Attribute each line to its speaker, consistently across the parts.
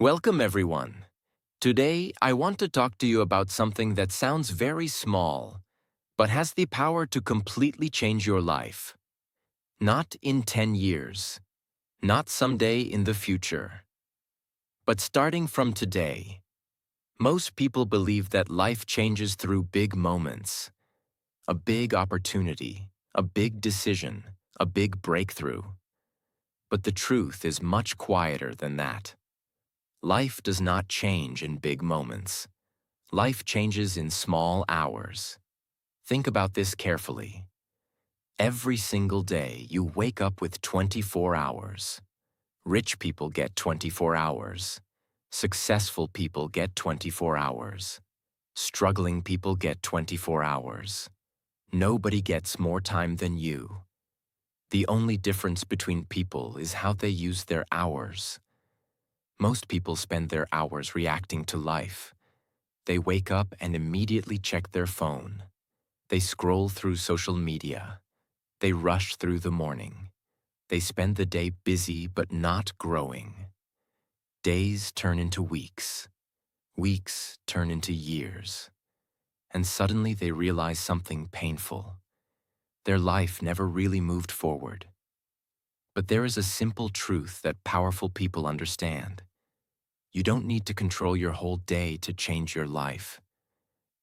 Speaker 1: Welcome, everyone. Today, I want to talk to you about something that sounds very small, but has the power to completely change your life. Not in 10 years, not someday in the future, but starting from today. Most people believe that life changes through big moments, a big opportunity, a big decision, a big breakthrough. But the truth is much quieter than that. Life does not change in big moments. Life changes in small hours. Think about this carefully. Every single day, you wake up with 24 hours. Rich people get 24 hours. Successful people get 24 hours. Struggling people get 24 hours. Nobody gets more time than you. The only difference between people is how they use their hours. Most people spend their hours reacting to life. They wake up and immediately check their phone. They scroll through social media. They rush through the morning. They spend the day busy but not growing. Days turn into weeks. Weeks turn into years. And suddenly they realize something painful. Their life never really moved forward. But there is a simple truth that powerful people understand. You don't need to control your whole day to change your life.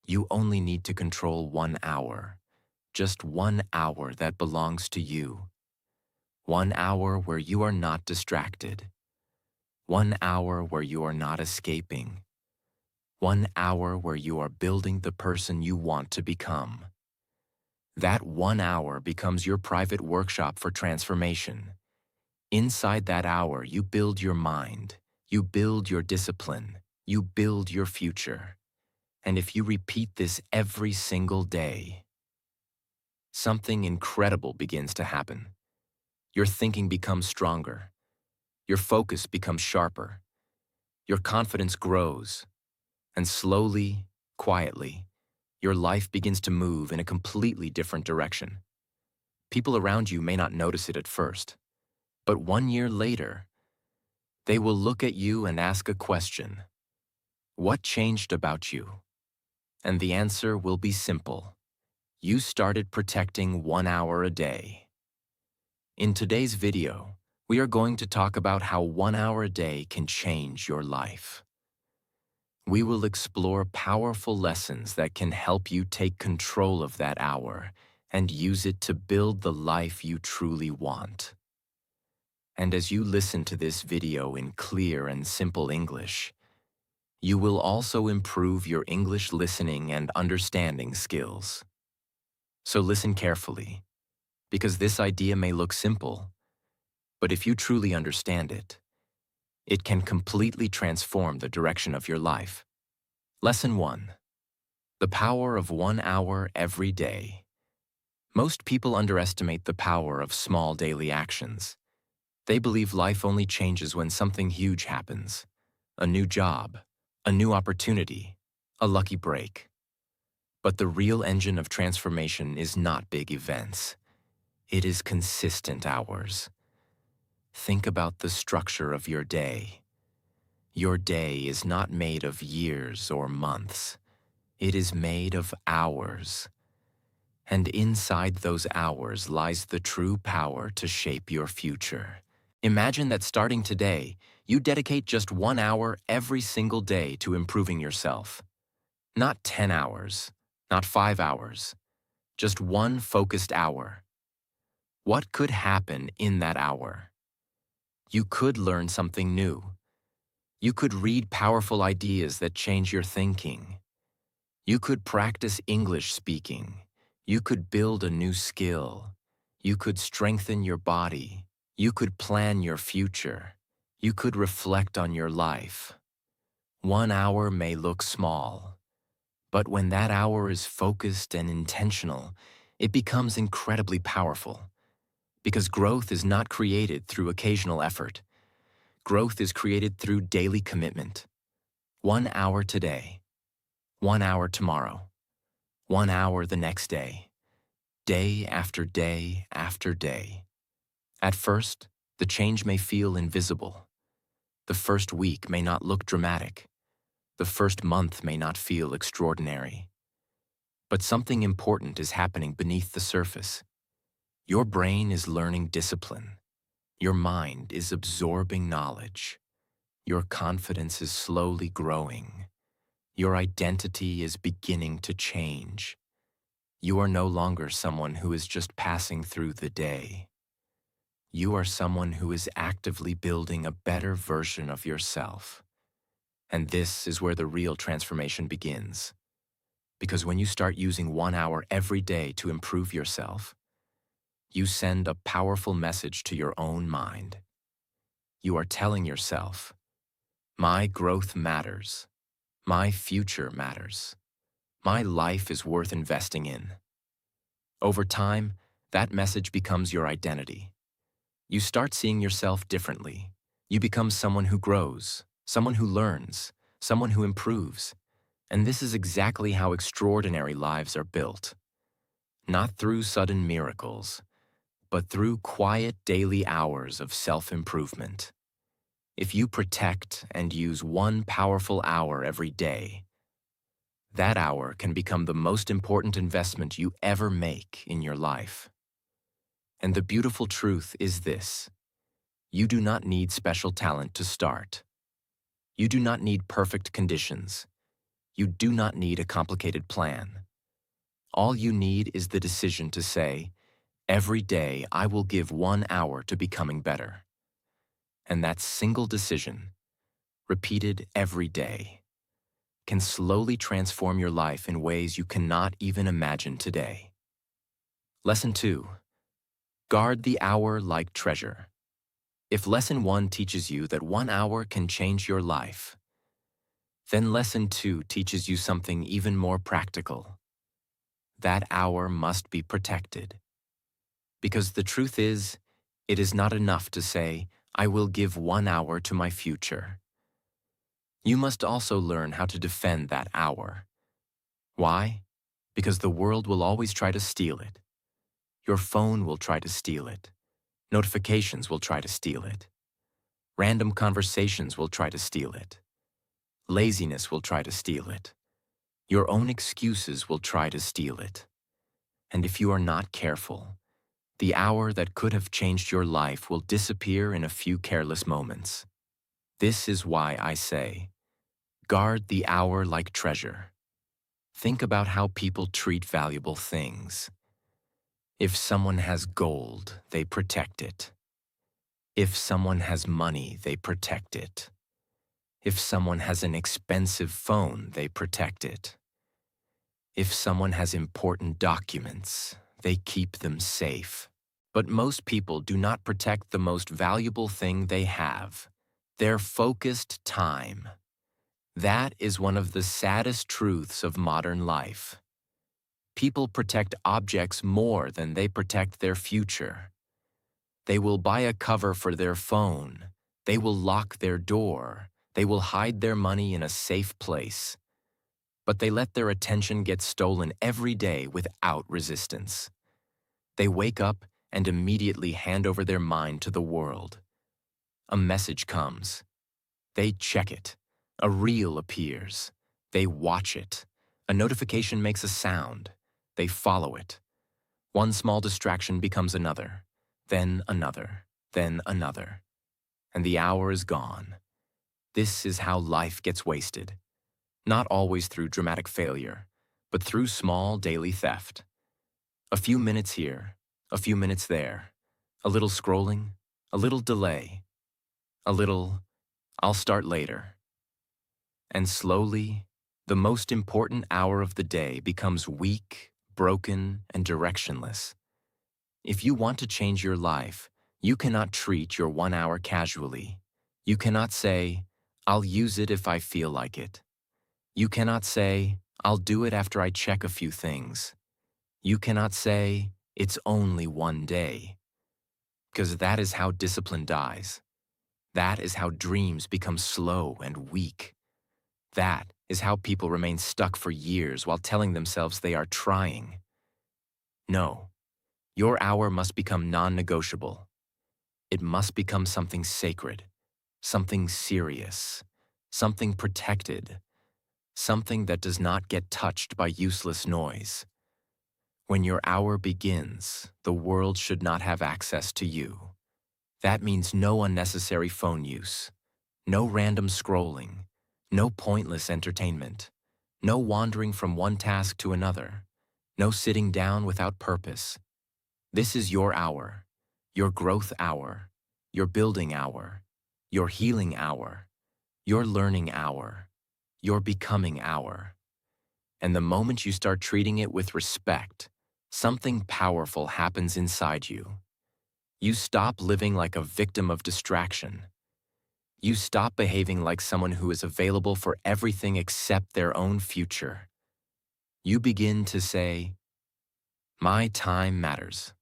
Speaker 1: You only need to control 1 hour, just 1 hour that belongs to you. 1 hour where you are not distracted. 1 hour where you are not escaping. 1 hour where you are building the person you want to become. That 1 hour becomes your private workshop for transformation. Inside that hour, you build your mind, you build your discipline, you build your future. And if you repeat this every single day, something incredible begins to happen. Your thinking becomes stronger. Your focus becomes sharper. Your confidence grows. And slowly, quietly, your life begins to move in a completely different direction. People around you may not notice it at first, but 1 year later, they will look at you and ask a question. What changed about you? And the answer will be simple. You started protecting 1 hour a day. In today's video, we are going to talk about how 1 hour a day can change your life. We will explore powerful lessons that can help you take control of that hour and use it to build the life you truly want. And as you listen to this video in clear and simple English, you will also improve your English listening and understanding skills. So listen carefully, because this idea may look simple, but if you truly understand it, it can completely transform the direction of your life. Lesson 1. The power of 1 hour every day. Most people underestimate the power of small daily actions. They believe life only changes when something huge happens. A new job, a new opportunity, a lucky break. But the real engine of transformation is not big events. It is consistent hours. Think about the structure of your day. Your day is not made of years or months. It is made of hours. And inside those hours lies the true power to shape your future. Imagine that starting today, you dedicate just 1 hour every single day to improving yourself. Not 10 hours, not 5 hours, just one focused hour. What could happen in that hour? You could learn something new. You could read powerful ideas that change your thinking. You could practice English speaking. You could build a new skill. You could strengthen your body. You could plan your future. You could reflect on your life. 1 hour may look small, but when that hour is focused and intentional, it becomes incredibly powerful. Because growth is not created through occasional effort. Growth is created through daily commitment. 1 hour today, 1 hour tomorrow, 1 hour the next day, day after day after day. At first, the change may feel invisible. The first week may not look dramatic. The first month may not feel extraordinary. But something important is happening beneath the surface. Your brain is learning discipline. Your mind is absorbing knowledge. Your confidence is slowly growing. Your identity is beginning to change. You are no longer someone who is just passing through the day. You are someone who is actively building a better version of yourself. And this is where the real transformation begins. Because when you start using 1 hour every day to improve yourself, you send a powerful message to your own mind. You are telling yourself, my growth matters. My future matters. My life is worth investing in. Over time, that message becomes your identity. You start seeing yourself differently. You become someone who grows, someone who learns, someone who improves. And this is exactly how extraordinary lives are built. Not through sudden miracles, but through quiet daily hours of self-improvement. If you protect and use 1 powerful hour every day, that hour can become the most important investment you ever make in your life. And the beautiful truth is this: you do not need special talent to start. You do not need perfect conditions. You do not need a complicated plan. All you need is the decision to say, every day I will give 1 hour to becoming better. And that single decision, repeated every day, can slowly transform your life in ways you cannot even imagine today. Lesson 2. Guard the hour like treasure. If Lesson 1 teaches you that 1 hour can change your life, then Lesson 2 teaches you something even more practical. That hour must be protected. Because the truth is, it is not enough to say, I will give 1 hour to my future. You must also learn how to defend that hour. Why? Because the world will always try to steal it. Your phone will try to steal it. Notifications will try to steal it. Random conversations will try to steal it. Laziness will try to steal it. Your own excuses will try to steal it. And if you are not careful, the hour that could have changed your life will disappear in a few careless moments. This is why I say, guard the hour like treasure. Think about how people treat valuable things. If someone has gold, they protect it. If someone has money, they protect it. If someone has an expensive phone, they protect it. If someone has important documents, they keep them safe. But most people do not protect the most valuable thing they have, their focused time. That is one of the saddest truths of modern life. People protect objects more than they protect their future. They will buy a cover for their phone. They will lock their door. They will hide their money in a safe place. But they let their attention get stolen every day without resistance. They wake up and immediately hand over their mind to the world. A message comes. They check it. A reel appears. They watch it. A notification makes a sound. They follow it. One small distraction becomes another, then another, then another. And the hour is gone. This is how life gets wasted. Not always through dramatic failure, but through small daily theft. A few minutes here, a few minutes there, a little scrolling, a little delay, a little, I'll start later. And slowly, the most important hour of the day becomes weak, broken, and directionless. If you want to change your life, you cannot treat your 1 hour casually. You cannot say, I'll use it if I feel like it. You cannot say, I'll do it after I check a few things. You cannot say, it's only 1 day. Because that is how discipline dies. That is how dreams become slow and weak. That is how people remain stuck for years while telling themselves they are trying. No, your hour must become non-negotiable. It must become something sacred, something serious, something protected, something that does not get touched by useless noise. When your hour begins, the world should not have access to you. That means no unnecessary phone use, no random scrolling, no pointless entertainment, no wandering from one task to another, no sitting down without purpose. This is your hour, your growth hour, your building hour, your healing hour, your learning hour, your becoming hour. And the moment you start treating it with respect, something powerful happens inside you. You stop living like a victim of distraction. You stop behaving like someone who is available for everything except their own future. You begin to say, "My time matters."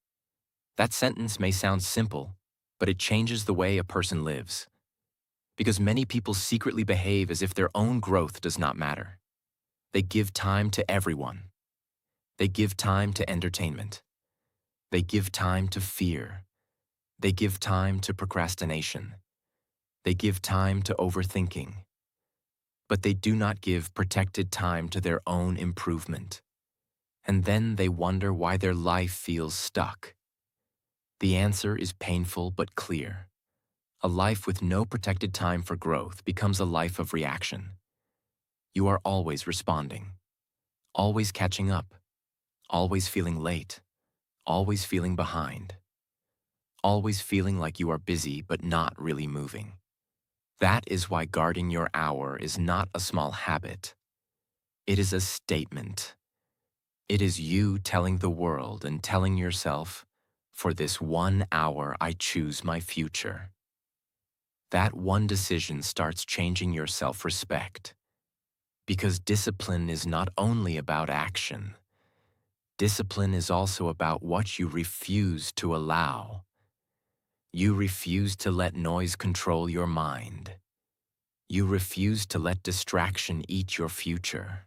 Speaker 1: That sentence may sound simple, but it changes the way a person lives. Because many people secretly behave as if their own growth does not matter. They give time to everyone. They give time to entertainment. They give time to fear. They give time to procrastination. They give time to overthinking. But they do not give protected time to their own improvement. And then they wonder why their life feels stuck. The answer is painful but clear. A life with no protected time for growth becomes a life of reaction. You are always responding, always catching up, always feeling late, always feeling behind, always feeling like you are busy but not really moving. That is why guarding your hour is not a small habit. It is a statement. It is you telling the world and telling yourself, "For this 1 hour I choose my future." That one decision starts changing your self-respect. Because discipline is not only about action. Discipline is also about what you refuse to allow. You refuse to let noise control your mind. You refuse to let distraction eat your future.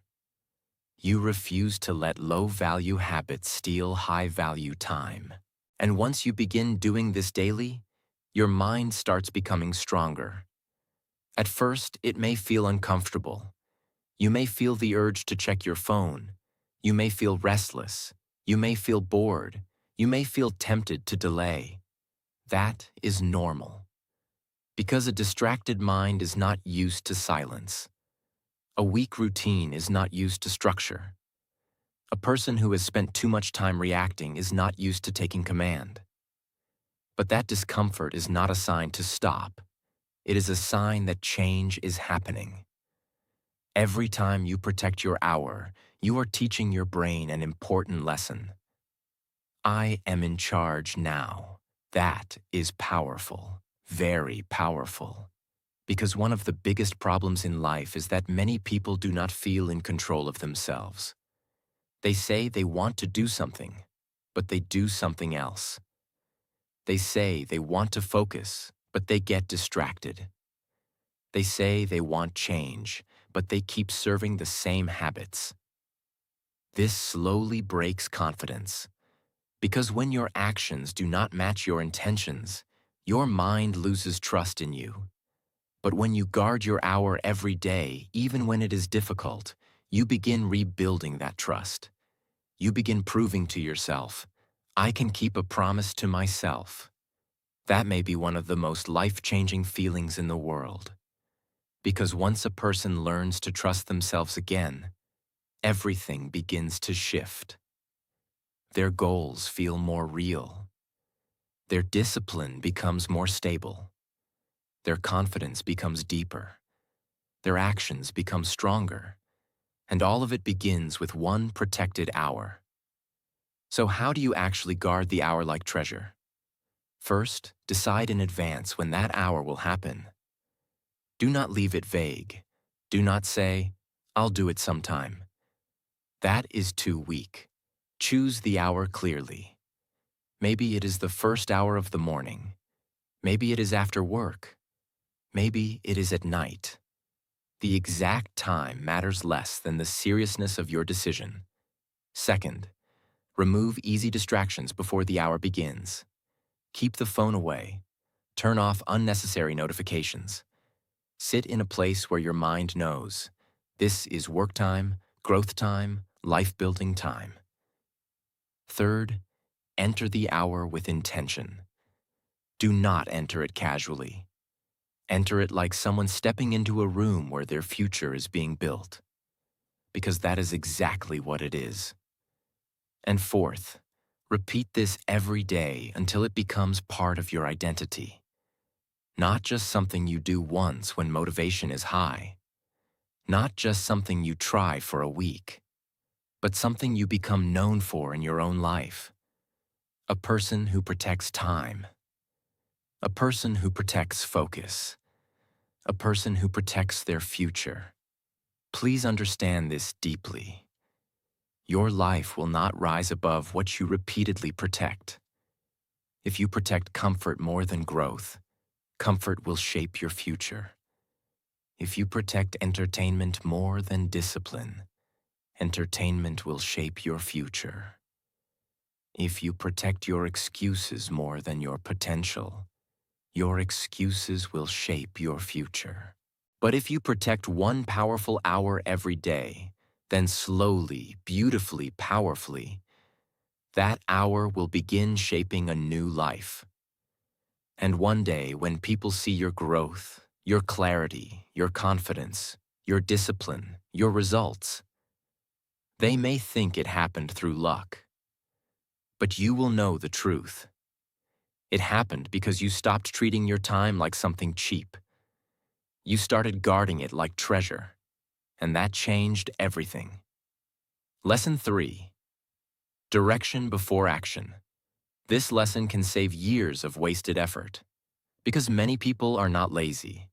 Speaker 1: You refuse to let low-value habits steal high-value time. And once you begin doing this daily, your mind starts becoming stronger. At first, it may feel uncomfortable. You may feel the urge to check your phone. You may feel restless. You may feel bored. You may feel tempted to delay. That is normal. Because a distracted mind is not used to silence. A weak routine is not used to structure. A person who has spent too much time reacting is not used to taking command. But that discomfort is not a sign to stop. It is a sign that change is happening. Every time you protect your hour, you are teaching your brain an important lesson. I am in charge now. That is powerful, very powerful. Because one of the biggest problems in life is that many people do not feel in control of themselves. They say they want to do something, but they do something else. They say they want to focus, but they get distracted. They say they want change, but they keep serving the same habits. This slowly breaks confidence, because when your actions do not match your intentions, your mind loses trust in you. But when you guard your hour every day, even when it is difficult, you begin rebuilding that trust. You begin proving to yourself, "I can keep a promise to myself." That may be one of the most life-changing feelings in the world. Because once a person learns to trust themselves again, everything begins to shift. Their goals feel more real. Their discipline becomes more stable. Their confidence becomes deeper. Their actions become stronger. And all of it begins with one protected hour. So how do you actually guard the hour like treasure? First, decide in advance when that hour will happen. Do not leave it vague. Do not say, "I'll do it sometime." That is too weak. Choose the hour clearly. Maybe it is the first hour of the morning. Maybe it is after work. Maybe it is at night. The exact time matters less than the seriousness of your decision. Second, remove easy distractions before the hour begins. Keep the phone away. Turn off unnecessary notifications. Sit in a place where your mind knows this is work time, growth time, life-building time. Third, enter the hour with intention. Do not enter it casually. Enter it like someone stepping into a room where their future is being built, because that is exactly what it is. And fourth, repeat this every day until it becomes part of your identity. Not just something you do once when motivation is high. Not just something you try for a week, but something you become known for in your own life. A person who protects time. A person who protects focus. A person who protects their future. Please understand this deeply. Your life will not rise above what you repeatedly protect. If you protect comfort more than growth, comfort will shape your future. If you protect entertainment more than discipline, entertainment will shape your future. If you protect your excuses more than your potential, your excuses will shape your future. But if you protect one powerful hour every day, then slowly, beautifully, powerfully, that hour will begin shaping a new life. And one day, when people see your growth, your clarity, your confidence, your discipline, your results, they may think it happened through luck. But you will know the truth. It happened because you stopped treating your time like something cheap. You started guarding it like treasure, and that changed everything. Lesson 3. Direction before action. This lesson can save years of wasted effort, because many people are not lazy.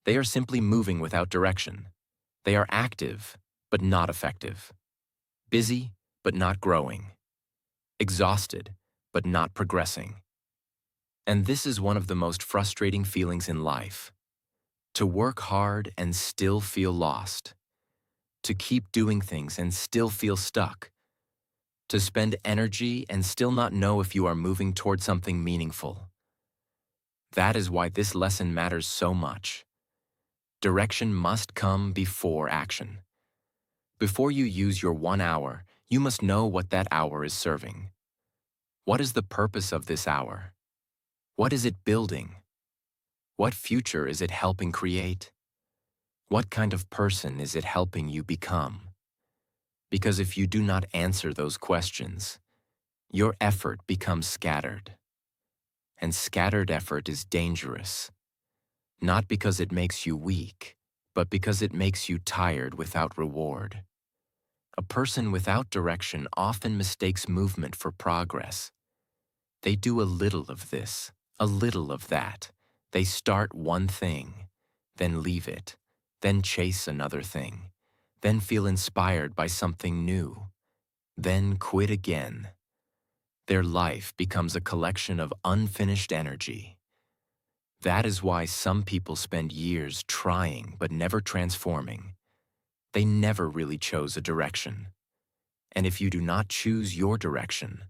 Speaker 1: They are simply moving without direction. They are active, but not effective. Busy, but not growing. Exhausted, but not progressing. And this is one of the most frustrating feelings in life. To work hard and still feel lost. To keep doing things and still feel stuck. To spend energy and still not know if you are moving toward something meaningful. That is why this lesson matters so much. Direction must come before action. Before you use your 1 hour, you must know what that hour is serving. What is the purpose of this hour? What is it building? What future is it helping create? What kind of person is it helping you become? Because if you do not answer those questions, your effort becomes scattered. And scattered effort is dangerous. Not because it makes you weak, but because it makes you tired without reward. A person without direction often mistakes movement for progress. They do a little of this, a little of that. They start one thing, then leave it, then chase another thing, then feel inspired by something new, then quit again. Their life becomes a collection of unfinished energy. That is why some people spend years trying but never transforming. They never really chose a direction. And if you do not choose your direction,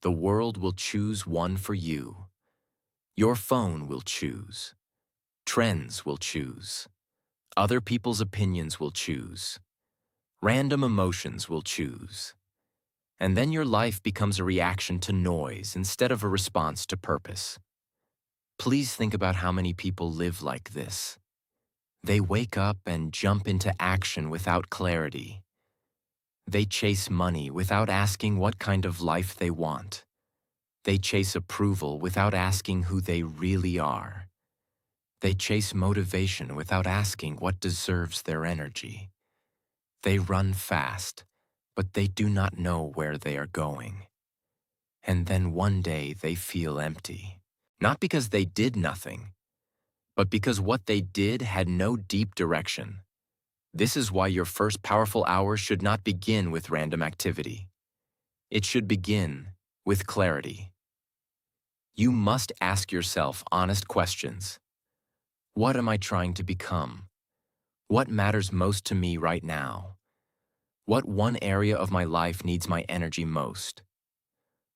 Speaker 1: the world will choose one for you. Your phone will choose. Trends will choose. Other people's opinions will choose. Random emotions will choose. And then your life becomes a reaction to noise instead of a response to purpose. Please think about how many people live like this. They wake up and jump into action without clarity. They chase money without asking what kind of life they want. They chase approval without asking who they really are. They chase motivation without asking what deserves their energy. They run fast, but they do not know where they are going. And then one day they feel empty. Not because they did nothing, but because what they did had no deep direction. This is why your first powerful hour should not begin with random activity. It should begin with clarity. You must ask yourself honest questions. What am I trying to become? What matters most to me right now? What one area of my life needs my energy most?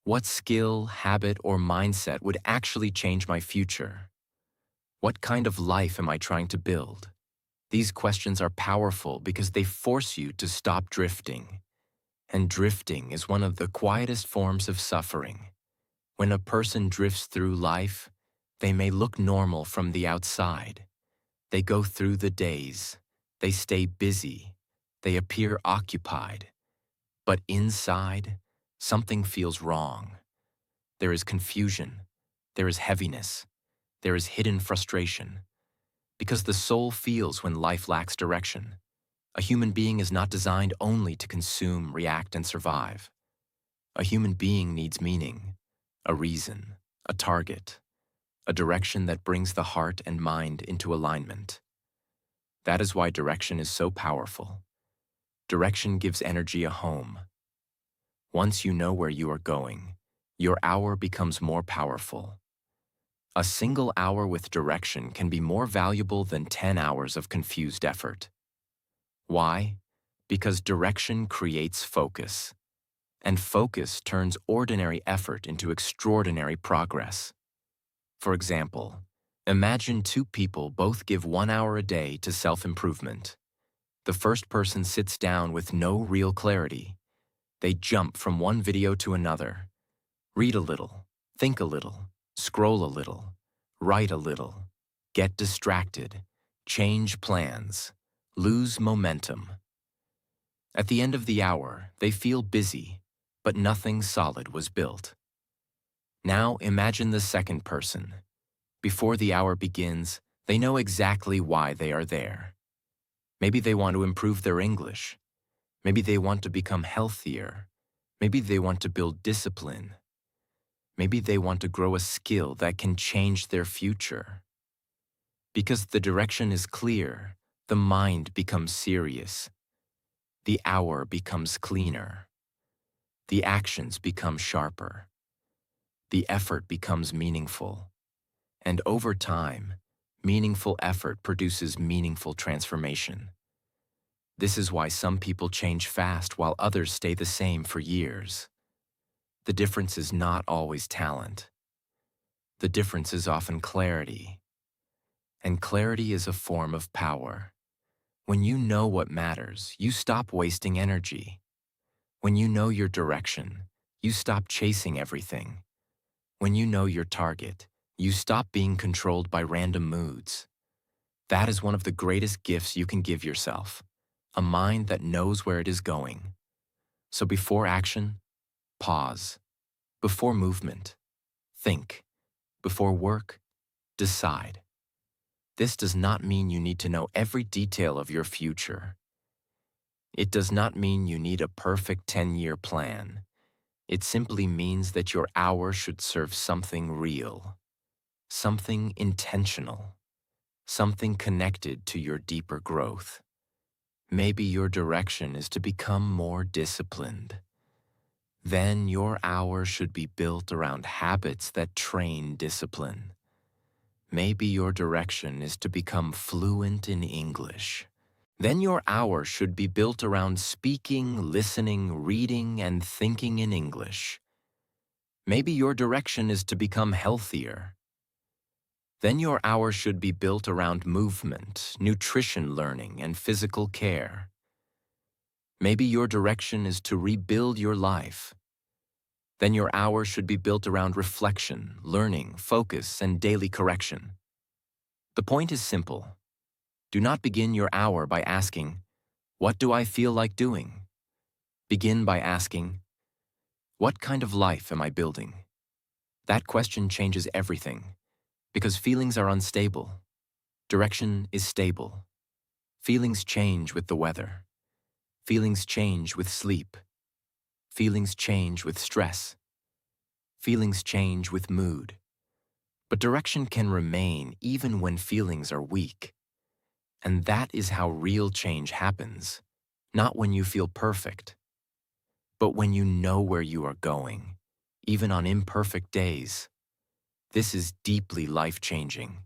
Speaker 1: What skill, habit, or mindset would actually change my future? What kind of life am I trying to build? These questions are powerful because they force you to stop drifting. And drifting is one of the quietest forms of suffering. When a person drifts through life, they may look normal from the outside. They go through the days. They stay busy. They appear occupied. But inside, something feels wrong. There is confusion. There is heaviness. There is hidden frustration. Because the soul feels when life lacks direction. A human being is not designed only to consume, react, and survive. A human being needs meaning, a reason, a target, a direction that brings the heart and mind into alignment. That is why direction is so powerful. Direction gives energy a home. Once you know where you are going, your hour becomes more powerful. A single hour with direction can be more valuable than 10 hours of confused effort. Why? Because direction creates focus, and focus turns ordinary effort into extraordinary progress. For example, imagine two people both give 1 hour a day to self-improvement. The first person sits down with no real clarity. They jump from one video to another, read a little, think a little, scroll a little, write a little, get distracted, change plans, lose momentum. At the end of the hour, they feel busy, but nothing solid was built. Now imagine the second person. Before the hour begins, they know exactly why they are there. Maybe they want to improve their English. Maybe they want to become healthier. Maybe they want to build discipline. Maybe they want to grow a skill that can change their future. Because the direction is clear, the mind becomes serious. The hour becomes cleaner. The actions become sharper. The effort becomes meaningful. And over time, meaningful effort produces meaningful transformation. This is why some people change fast while others stay the same for years. The difference is not always talent. The difference is often clarity. And clarity is a form of power. When you know what matters, you stop wasting energy. When you know your direction, you stop chasing everything. When you know your target, you stop being controlled by random moods. That is one of the greatest gifts you can give yourself, a mind that knows where it is going. So before action, pause. Before movement, think. Before work, decide. This does not mean you need to know every detail of your future. It does not mean you need a perfect 10-year plan. It simply means that your hour should serve something real, something intentional, something connected to your deeper growth. Maybe your direction is to become more disciplined. Then your hour should be built around habits that train discipline. Maybe your direction is to become fluent in English. Then your hour should be built around speaking, listening, reading, and thinking in English. Maybe your direction is to become healthier. Then your hour should be built around movement, nutrition learning, and physical care. Maybe your direction is to rebuild your life. Then your hour should be built around reflection, learning, focus, and daily correction. The point is simple. Do not begin your hour by asking, "What do I feel like doing?" Begin by asking, "What kind of life am I building?" That question changes everything, because feelings are unstable. Direction is stable. Feelings change with the weather. Feelings change with sleep. Feelings change with stress. Feelings change with mood. But direction can remain even when feelings are weak. And that is how real change happens, not when you feel perfect, but when you know where you are going, even on imperfect days. This is deeply life-changing.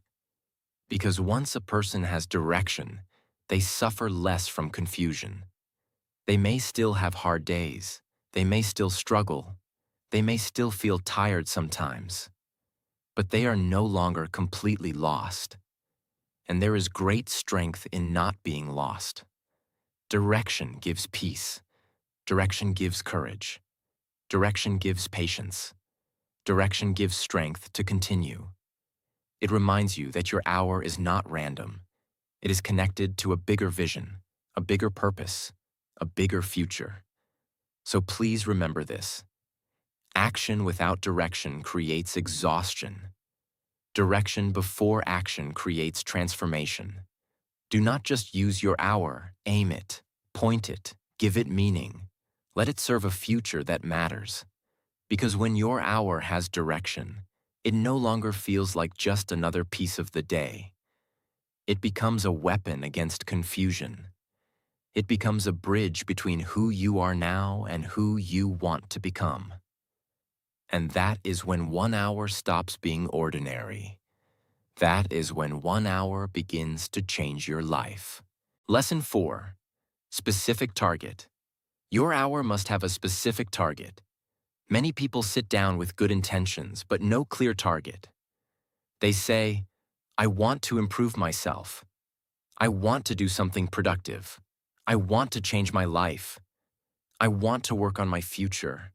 Speaker 1: Because once a person has direction, they suffer less from confusion. They may still have hard days. They may still struggle. They may still feel tired sometimes. But they are no longer completely lost. And there is great strength in not being lost. Direction gives peace. Direction gives courage. Direction gives patience. Direction gives strength to continue. It reminds you that your hour is not random. It is connected to a bigger vision, a bigger purpose, a bigger future. So please remember this. Action without direction creates exhaustion. Direction before action creates transformation. Do not just use your hour, aim it, point it, give it meaning. Let it serve a future that matters. Because when your hour has direction, it no longer feels like just another piece of the day. It becomes a weapon against confusion. It becomes a bridge between who you are now and who you want to become. And that is when 1 hour stops being ordinary. That is when 1 hour begins to change your life. Lesson 4. Specific target. Your hour must have a specific target. Many people sit down with good intentions but no clear target. They say, I want to improve myself. I want to do something productive. I want to change my life. I want to work on my future.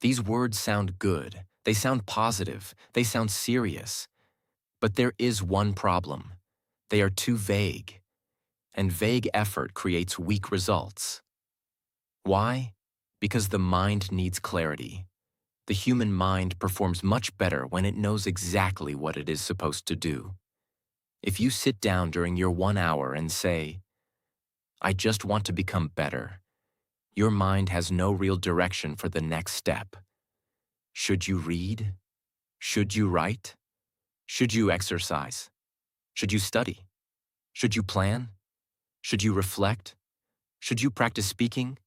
Speaker 1: These words sound good. They sound positive. They sound serious. But there is one problem. They are too vague. And vague effort creates weak results. Why? Because the mind needs clarity. The human mind performs much better when it knows exactly what it is supposed to do. If you sit down during your 1 hour and say, I just want to become better, your mind has no real direction for the next step. Should you read? Should you write? Should you exercise? Should you study? Should you plan? Should you reflect? Should you practice speaking?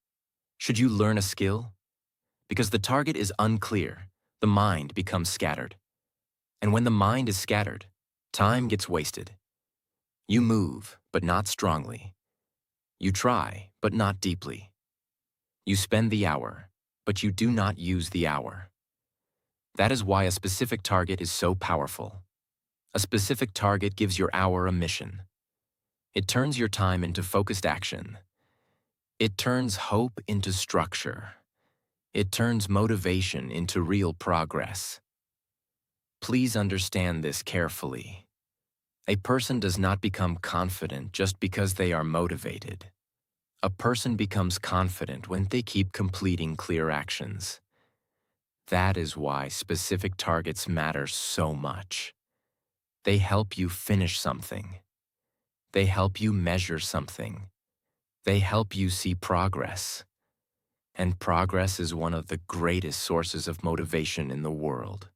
Speaker 1: Should you learn a skill? Because the target is unclear, the mind becomes scattered. And when the mind is scattered, time gets wasted. You move, but not strongly. You try, but not deeply. You spend the hour, but you do not use the hour. That is why a specific target is so powerful. A specific target gives your hour a mission. It turns your time into focused action. It turns hope into structure. It turns motivation into real progress. Please understand this carefully. A person does not become confident just because they are motivated. A person becomes confident when they keep completing clear actions. That is why specific targets matter so much. They help you finish something. They help you measure something. They help you see progress. And progress is one of the greatest sources of motivation in the world.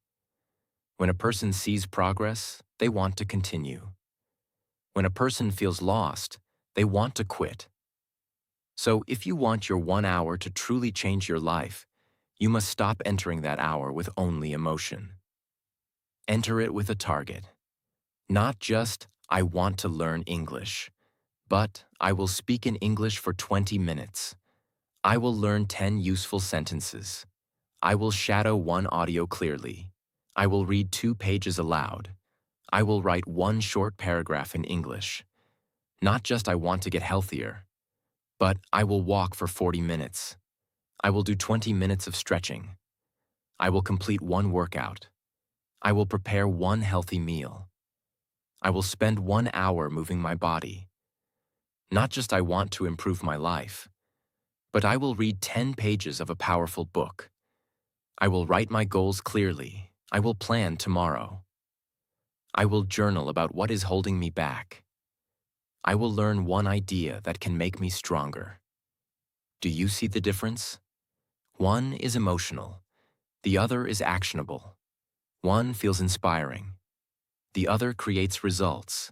Speaker 1: When a person sees progress, they want to continue. When a person feels lost, they want to quit. So if you want your 1 hour to truly change your life, you must stop entering that hour with only emotion. Enter it with a target. Not just, I want to learn English, but I will speak in English for 20 minutes. I will learn 10 useful sentences. I will shadow 1 audio clearly. I will read 2 pages aloud. I will write 1 short paragraph in English. Not just I want to get healthier, but I will walk for 40 minutes. I will do 20 minutes of stretching. I will complete 1 workout. I will prepare 1 healthy meal. I will spend 1 hour moving my body. Not just I want to improve my life, but I will read 10 pages of a powerful book. I will write my goals clearly. I will plan tomorrow. I will journal about what is holding me back. I will learn 1 idea that can make me stronger. Do you see the difference? One is emotional. The other is actionable. One feels inspiring. The other creates results.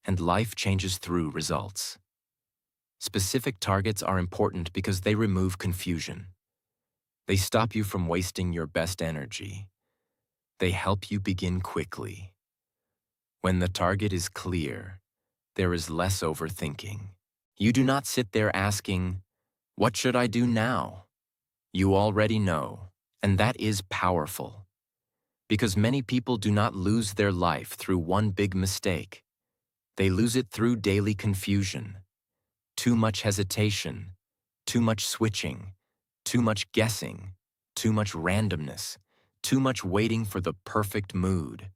Speaker 1: And life changes through results. Specific targets are important because they remove confusion. They stop you from wasting your best energy. They help you begin quickly. When the target is clear, there is less overthinking. You do not sit there asking, what should I do now? You already know, and that is powerful. Because many people do not lose their life through 1 big mistake. They lose it through daily confusion, too much hesitation, too much switching, too much guessing, too much randomness, too much waiting for the perfect mood.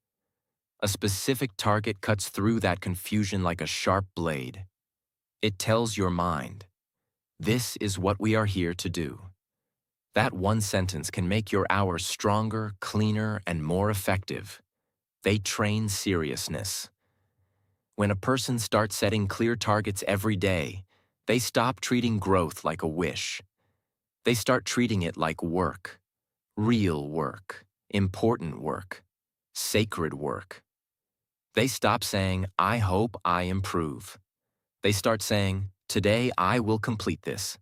Speaker 1: A specific target cuts through that confusion like a sharp blade. It tells your mind, this is what we are here to do. That one sentence can make your hours stronger, cleaner, and more effective. They train seriousness. When a person starts setting clear targets every day, they stop treating growth like a wish. They start treating it like work, real work, important work, sacred work. They stop saying, I hope I improve. They start saying, today I will complete this.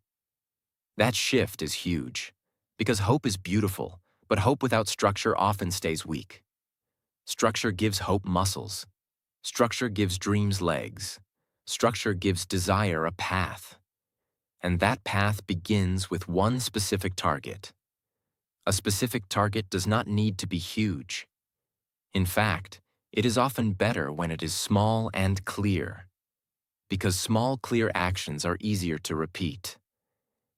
Speaker 1: That shift is huge, because hope is beautiful, but hope without structure often stays weak. Structure gives hope muscles. Structure gives dreams legs. Structure gives desire a path. And that path begins with one specific target. A specific target does not need to be huge. In fact, it is often better when it is small and clear, because small, clear actions are easier to repeat.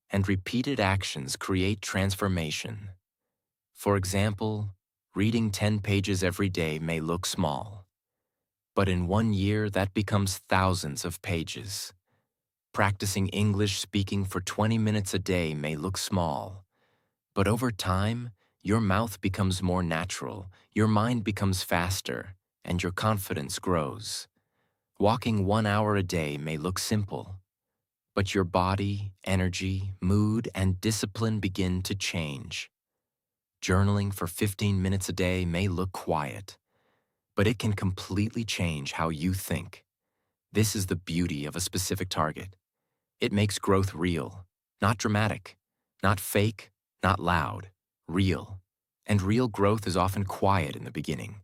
Speaker 1: And repeated actions create transformation. For example, reading 10 pages every day may look small, but in 1 year that becomes thousands of pages. Practicing English speaking for 20 minutes a day may look small, but over time, your mouth becomes more natural, your mind becomes faster, and your confidence grows. Walking 1 hour a day may look simple, but your body, energy, mood, and discipline begin to change. Journaling for 15 minutes a day may look quiet, but it can completely change how you think. This is the beauty of a specific target. It makes growth real, not dramatic, not fake, not loud, real. And real growth is often quiet in the beginning.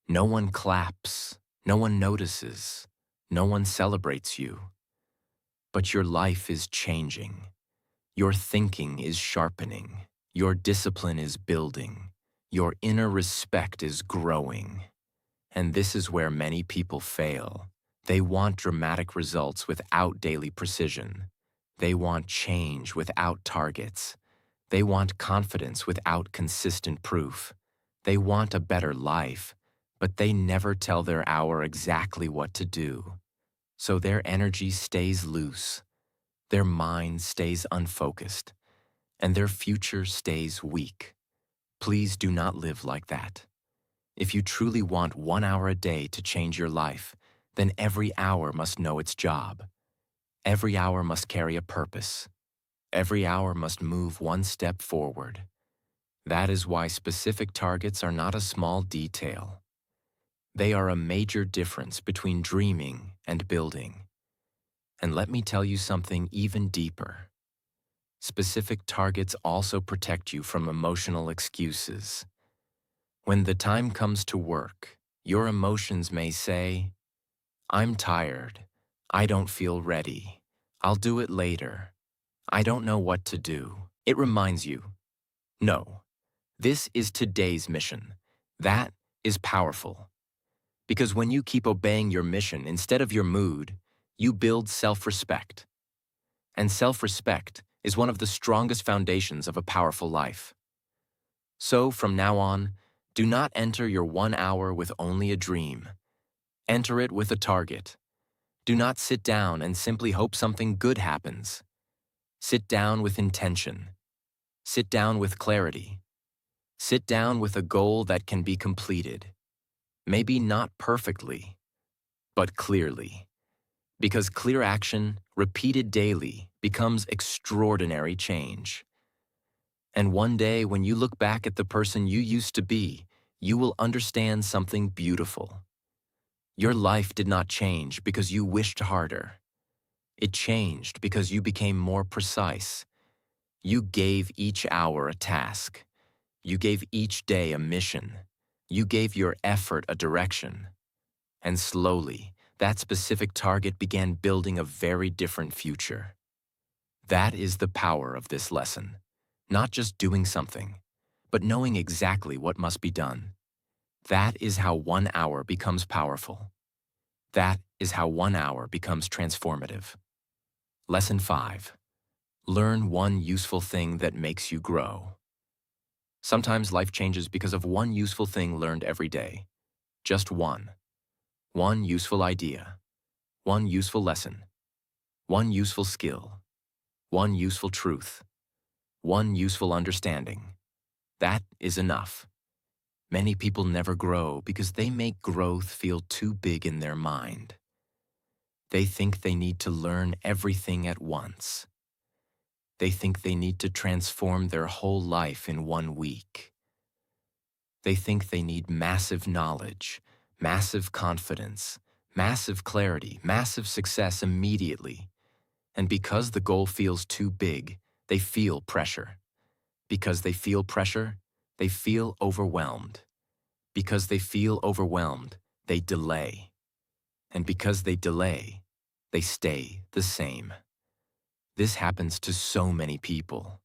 Speaker 1: No one claps, no one notices, no one celebrates you. But your life is changing. Your thinking is sharpening. Your discipline is building. Your inner respect is growing. And this is where many people fail. They want dramatic results without daily precision. They want change without targets. They want confidence without consistent proof. They want a better life, but they never tell their hour exactly what to do. So their energy stays loose, their mind stays unfocused, and their future stays weak. Please do not live like that. If you truly want 1 hour a day to change your life, then every hour must know its job. Every hour must carry a purpose. Every hour must move one step forward. That is why specific targets are not a small detail. They are a major difference between dreaming and building. And let me tell you something even deeper. Specific targets also protect you from emotional excuses. When the time comes to work, your emotions may say, I'm tired. I don't feel ready. I'll do it later. I don't know what to do. It reminds you, no, this is today's mission. That is powerful. Because when you keep obeying your mission instead of your mood, you build self-respect. And self-respect is one of the strongest foundations of a powerful life. So from now on, do not enter your 1 hour with only a dream. Enter it with a target. Do not sit down and simply hope something good happens. Sit down with intention. Sit down with clarity. Sit down with a goal that can be completed. Maybe not perfectly, but clearly. Because clear action, repeated daily, becomes extraordinary change. And one day when you look back at the person you used to be, you will understand something beautiful. Your life did not change because you wished harder. It changed because you became more precise. You gave each hour a task. You gave each day a mission. You gave your effort a direction. And slowly, that specific target began building a very different future. That is the power of this lesson. Not just doing something, but knowing exactly what must be done. That is how 1 hour becomes powerful. That is how 1 hour becomes transformative. Lesson 5. Learn one useful thing that makes you grow. Sometimes life changes because of one useful thing learned every day. Just one. One useful idea. One useful lesson. One useful skill. One useful truth. One useful understanding. That is enough. Many people never grow because they make growth feel too big in their mind. They think they need to learn everything at once. They think they need to transform their whole life in 1 week. They think they need massive knowledge, massive confidence, massive clarity, massive success immediately. And because the goal feels too big, they feel pressure. Because they feel pressure, they feel overwhelmed. Because they feel overwhelmed, they delay. And because they delay, they stay the same. This happens to so many people.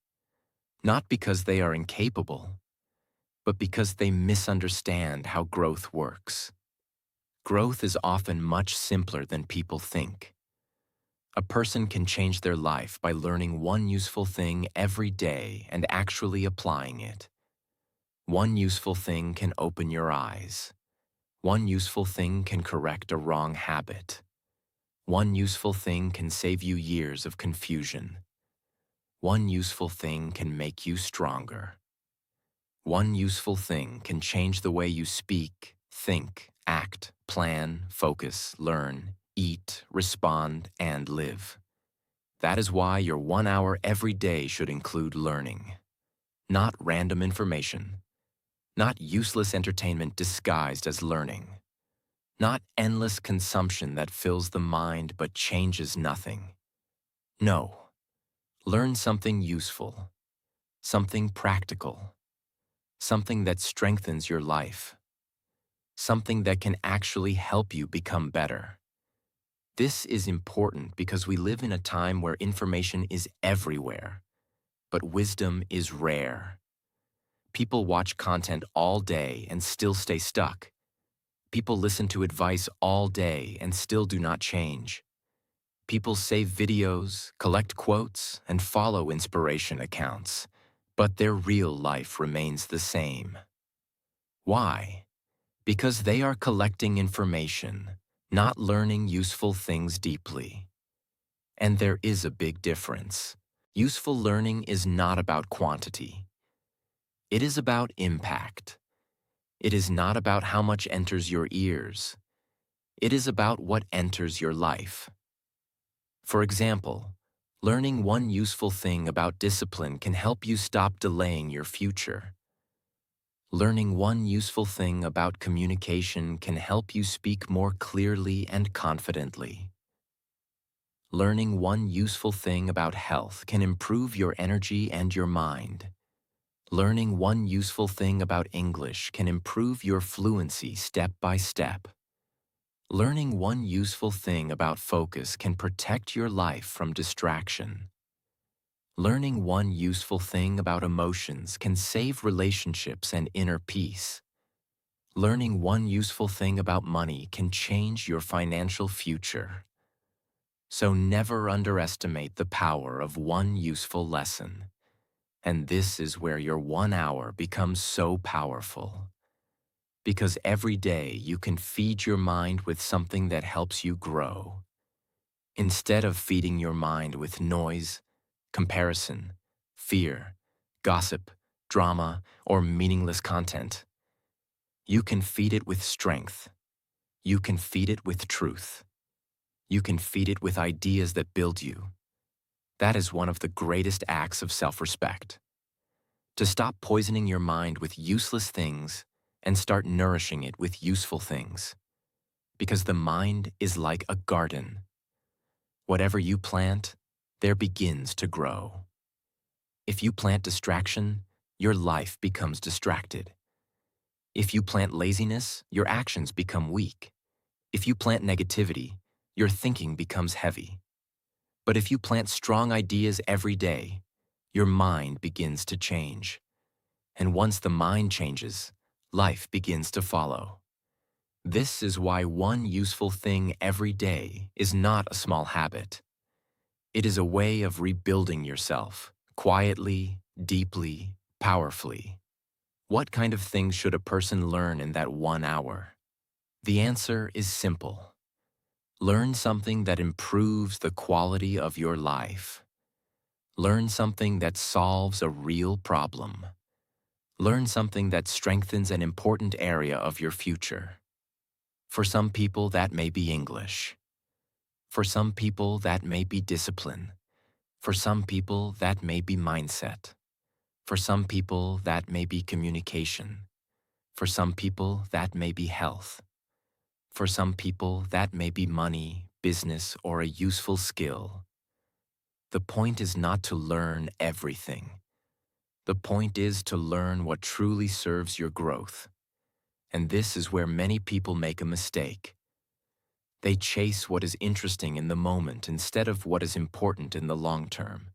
Speaker 1: Not because they are incapable, but because they misunderstand how growth works. Growth is often much simpler than people think. A person can change their life by learning one useful thing every day and actually applying it. One useful thing can open your eyes. One useful thing can correct a wrong habit. One useful thing can save you years of confusion. One useful thing can make you stronger. One useful thing can change the way you speak, think, act, plan, focus, learn, eat, respond, and live. That is why your 1 hour every day should include learning. Not random information. Not useless entertainment disguised as learning. Not endless consumption that fills the mind but changes nothing. No. Learn something useful. Something practical. Something that strengthens your life. Something that can actually help you become better. This is important because we live in a time where information is everywhere, but wisdom is rare. People watch content all day and still stay stuck. People listen to advice all day and still do not change. People save videos, collect quotes, and follow inspiration accounts, but their real life remains the same. Why? Because they are collecting information, not learning useful things deeply. And there is a big difference. Useful learning is not about quantity. It is about impact. It is not about how much enters your ears. It is about what enters your life. For example, learning one useful thing about discipline can help you stop delaying your future. Learning one useful thing about communication can help you speak more clearly and confidently. Learning one useful thing about health can improve your energy and your mind. Learning one useful thing about English can improve your fluency step by step. Learning one useful thing about focus can protect your life from distraction. Learning one useful thing about emotions can save relationships and inner peace. Learning one useful thing about money can change your financial future. So never underestimate the power of one useful lesson. And this is where your 1 hour becomes so powerful. Because every day you can feed your mind with something that helps you grow. Instead of feeding your mind with noise, comparison, fear, gossip, drama, or meaningless content, you can feed it with strength. You can feed it with truth. You can feed it with ideas that build you. That is one of the greatest acts of self-respect. To stop poisoning your mind with useless things and start nourishing it with useful things. Because the mind is like a garden. Whatever you plant, there begins to grow. If you plant distraction, your life becomes distracted. If you plant laziness, your actions become weak. If you plant negativity, your thinking becomes heavy. But if you plant strong ideas every day, your mind begins to change. And once the mind changes, life begins to follow. This is why one useful thing every day is not a small habit. It is a way of rebuilding yourself, quietly, deeply, powerfully. What kind of things should a person learn in that 1 hour? The answer is simple. Learn something that improves the quality of your life. Learn something that solves a real problem. Learn something that strengthens an important area of your future. For some people, that may be English. For some people, that may be discipline. For some people, that may be mindset. For some people, that may be communication. For some people, that may be health. For some people, that may be money, business, or a useful skill. The point is not to learn everything. The point is to learn what truly serves your growth. And this is where many people make a mistake. They chase what is interesting in the moment instead of what is important in the long term.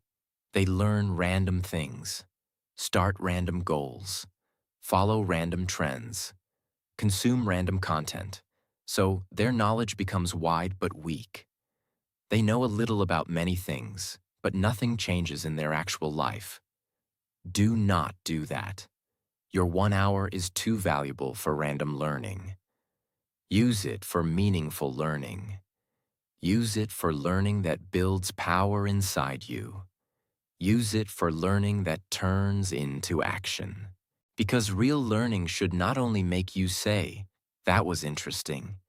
Speaker 1: They learn random things, start random goals, follow random trends, consume random content, so their knowledge becomes wide but weak. They know a little about many things, but nothing changes in their actual life. Do not do that. Your 1 hour is too valuable for random learning. Use it for meaningful learning. Use it for learning that builds power inside you. Use it for learning that turns into action. Because real learning should not only make you say, "That was interesting."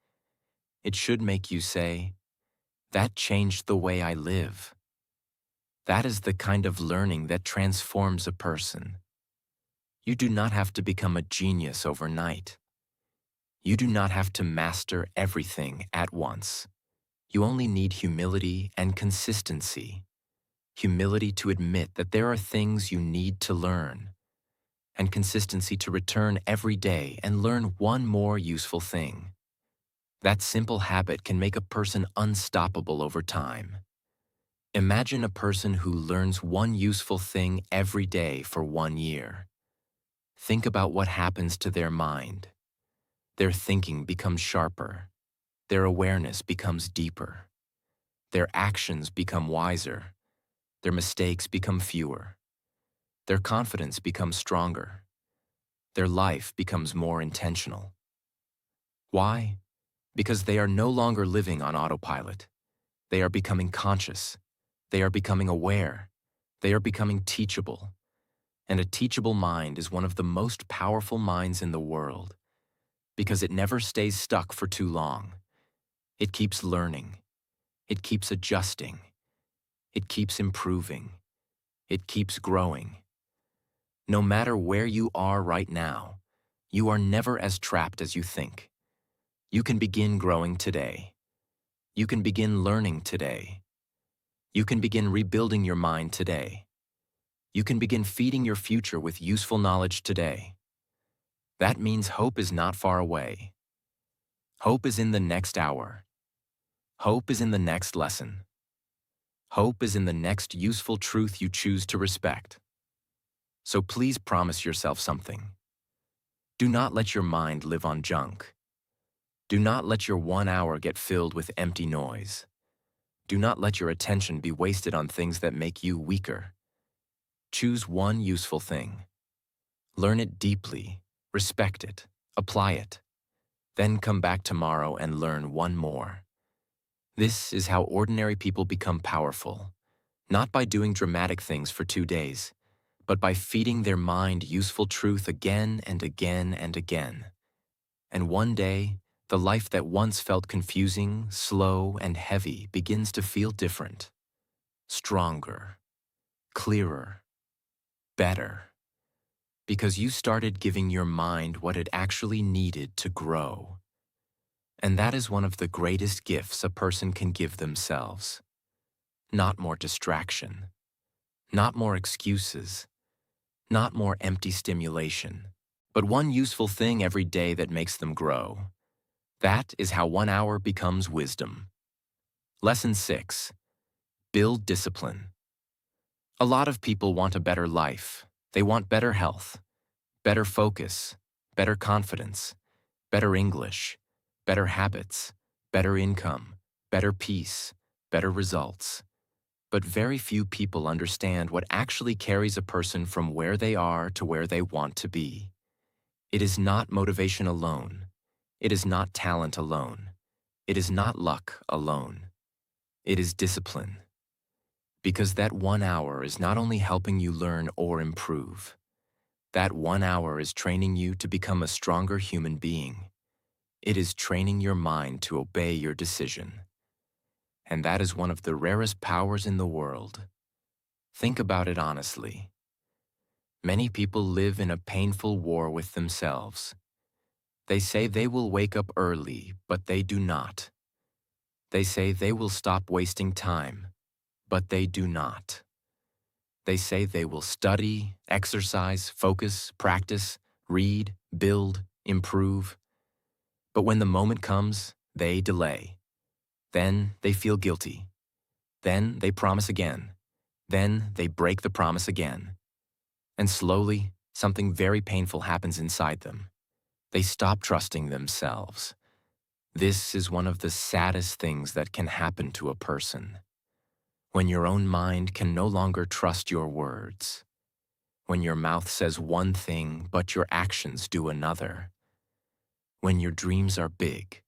Speaker 1: It should make you say, "That changed the way I live." That is the kind of learning that transforms a person. You do not have to become a genius overnight. You do not have to master everything at once. You only need humility and consistency. Humility to admit that there are things you need to learn, and consistency to return every day and learn one more useful thing. That simple habit can make a person unstoppable over time. Imagine a person who learns one useful thing every day for 1 year. Think about what happens to their mind. Their thinking becomes sharper. Their awareness becomes deeper. Their actions become wiser. Their mistakes become fewer. Their confidence becomes stronger. Their life becomes more intentional. Why? Because they are no longer living on autopilot. They are becoming conscious. They are becoming aware. They are becoming teachable. And a teachable mind is one of the most powerful minds in the world because it never stays stuck for too long. It keeps learning. It keeps adjusting. It keeps improving. It keeps growing. No matter where you are right now, you are never as trapped as you think. You can begin growing today. You can begin learning today. You can begin rebuilding your mind today. You can begin feeding your future with useful knowledge today. That means hope is not far away. Hope is in the next hour. Hope is in the next lesson. Hope is in the next useful truth you choose to respect. So please promise yourself something. Do not let your mind live on junk. Do not let your 1 hour get filled with empty noise. Do not let your attention be wasted on things that make you weaker. Choose one useful thing. Learn it deeply, respect it, apply it. Then come back tomorrow and learn one more. This is how ordinary people become powerful, not by doing dramatic things for 2 days, but by feeding their mind useful truth again and again and again. And one day, the life that once felt confusing, slow, and heavy begins to feel different, stronger, clearer, better, because you started giving your mind what it actually needed to grow. And that is one of the greatest gifts a person can give themselves. Not more distraction, not more excuses, not more empty stimulation, but one useful thing every day that makes them grow. That is how 1 hour becomes wisdom. Lesson 6. Build discipline. A lot of people want a better life. They want better health, better focus, better confidence, better English, better habits, better income, better peace, better results. But very few people understand what actually carries a person from where they are to where they want to be. It is not motivation alone. It is not talent alone. It is not luck alone. It is discipline. Because that 1 hour is not only helping you learn or improve. That 1 hour is training you to become a stronger human being. It is training your mind to obey your decision. And that is one of the rarest powers in the world. Think about it honestly. Many people live in a painful war with themselves. They say they will wake up early, but they do not. They say they will stop wasting time, but they do not. They say they will study, exercise, focus, practice, read, build, improve. But when the moment comes, they delay. Then they feel guilty. Then they promise again. Then they break the promise again. And slowly, something very painful happens inside them. They stop trusting themselves. This is one of the saddest things that can happen to a person. When your own mind can no longer trust your words. When your mouth says one thing, but your actions do another. When your dreams are big,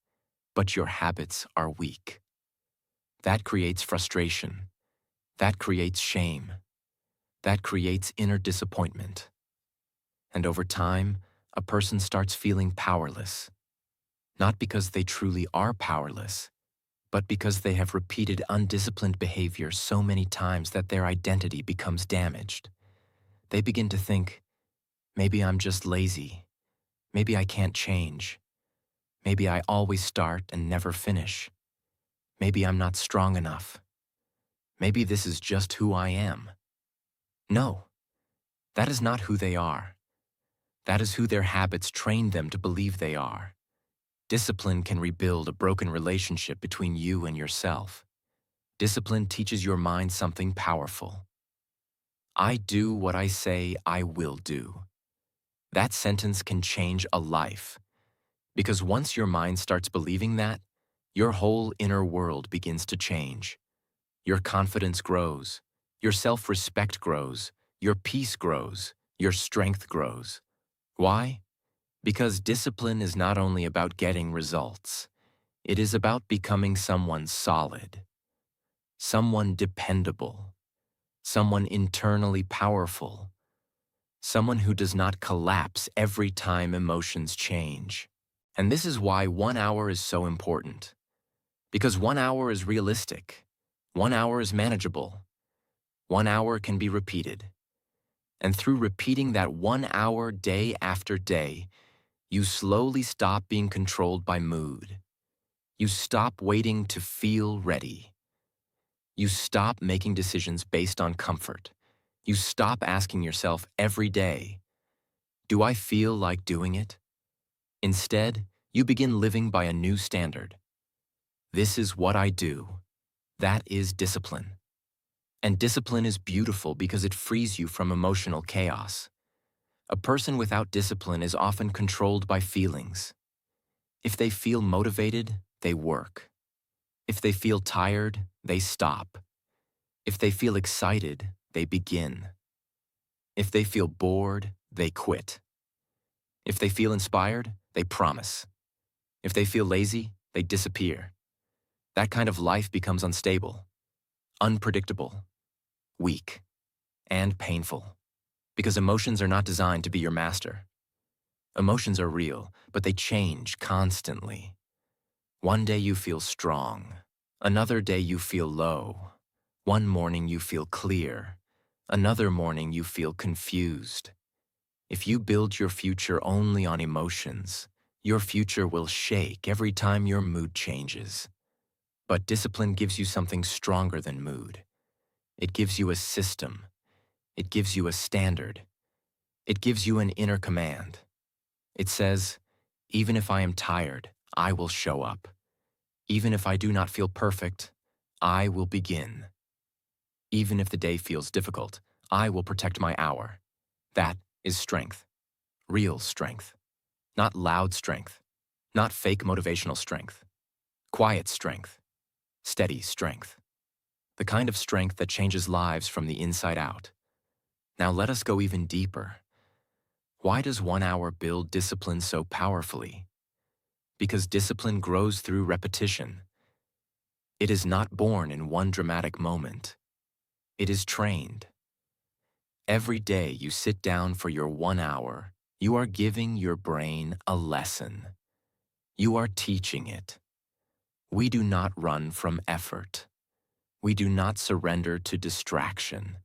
Speaker 1: but your habits are weak. That creates frustration. That creates shame. That creates inner disappointment. And over time, a person starts feeling powerless. Not because they truly are powerless, but because they have repeated undisciplined behavior so many times that their identity becomes damaged. They begin to think, maybe I'm just lazy. Maybe I can't change. Maybe I always start and never finish. Maybe I'm not strong enough. Maybe this is just who I am. No, that is not who they are. That is who their habits trained them to believe they are. Discipline can rebuild a broken relationship between you and yourself. Discipline teaches your mind something powerful. I do what I say I will do. That sentence can change a life. Because once your mind starts believing that, your whole inner world begins to change. Your confidence grows. Your self-respect grows. Your peace grows. Your strength grows. Why? Because discipline is not only about getting results. It is about becoming someone solid, someone dependable, someone internally powerful, someone who does not collapse every time emotions change. And this is why 1 hour is so important. Because 1 hour is realistic. 1 hour is manageable. 1 hour can be repeated. And through repeating that 1 hour day after day, you slowly stop being controlled by mood. You stop waiting to feel ready. You stop making decisions based on comfort. You stop asking yourself every day, do I feel like doing it? Instead, you begin living by a new standard. This is what I do. That is discipline. And discipline is beautiful because it frees you from emotional chaos. A person without discipline is often controlled by feelings. If they feel motivated, they work. If they feel tired, they stop. If they feel excited, they begin. If they feel bored, they quit. If they feel inspired, they promise. If they feel lazy, they disappear. That kind of life becomes unstable, unpredictable, weak, and painful. Because emotions are not designed to be your master. Emotions are real, but they change constantly. One day you feel strong. Another day you feel low. One morning you feel clear. Another morning you feel confused. If you build your future only on emotions, your future will shake every time your mood changes. But discipline gives you something stronger than mood. It gives you a system. It gives you a standard. It gives you an inner command. It says, even if I am tired, I will show up. Even if I do not feel perfect, I will begin. Even if the day feels difficult, I will protect my hour. That is strength. Real strength. Not loud strength. Not fake motivational strength. Quiet strength. Steady strength. The kind of strength that changes lives from the inside out. Now let us go even deeper. Why does 1 hour build discipline so powerfully? Because discipline grows through repetition. It is not born in one dramatic moment. It is trained. Every day you sit down for your 1 hour, you are giving your brain a lesson. You are teaching it. We do not run from effort. We do not surrender to distraction.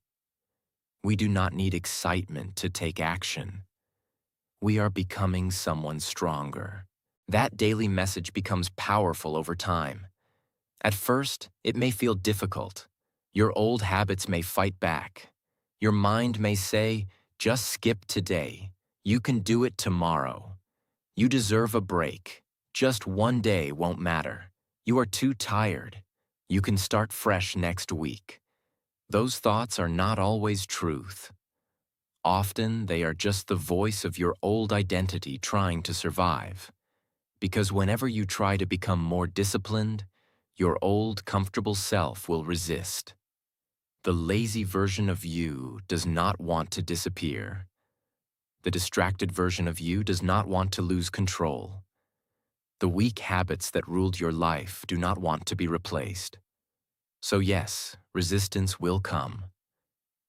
Speaker 1: We do not need excitement to take action. We are becoming someone stronger. That daily message becomes powerful over time. At first, it may feel difficult. Your old habits may fight back. Your mind may say, just skip today. You can do it tomorrow. You deserve a break. Just one day won't matter. You are too tired. You can start fresh next week. Those thoughts are not always truth. Often, they are just the voice of your old identity trying to survive. Because whenever you try to become more disciplined, your old, comfortable self will resist. The lazy version of you does not want to disappear. The distracted version of you does not want to lose control. The weak habits that ruled your life do not want to be replaced. So yes, resistance will come.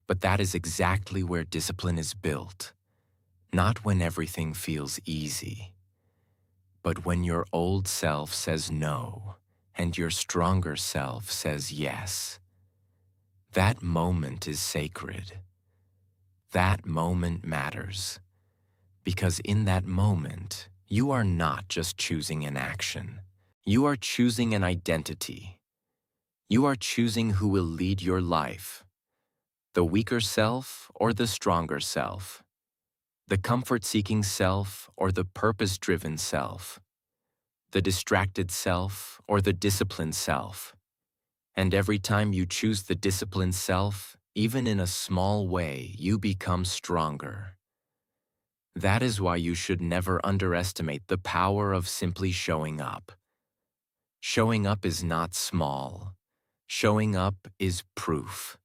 Speaker 1: But that is exactly where discipline is built. Not when everything feels easy, but when your old self says no, and your stronger self says yes. That moment is sacred. That moment matters. Because in that moment, you are not just choosing an action. You are choosing an identity. You are choosing who will lead your life. The weaker self or the stronger self. The comfort-seeking self or the purpose-driven self. The distracted self or the disciplined self. And every time you choose the disciplined self, even in a small way, you become stronger. That is why you should never underestimate the power of simply showing up. Showing up is not small. Showing up is proof.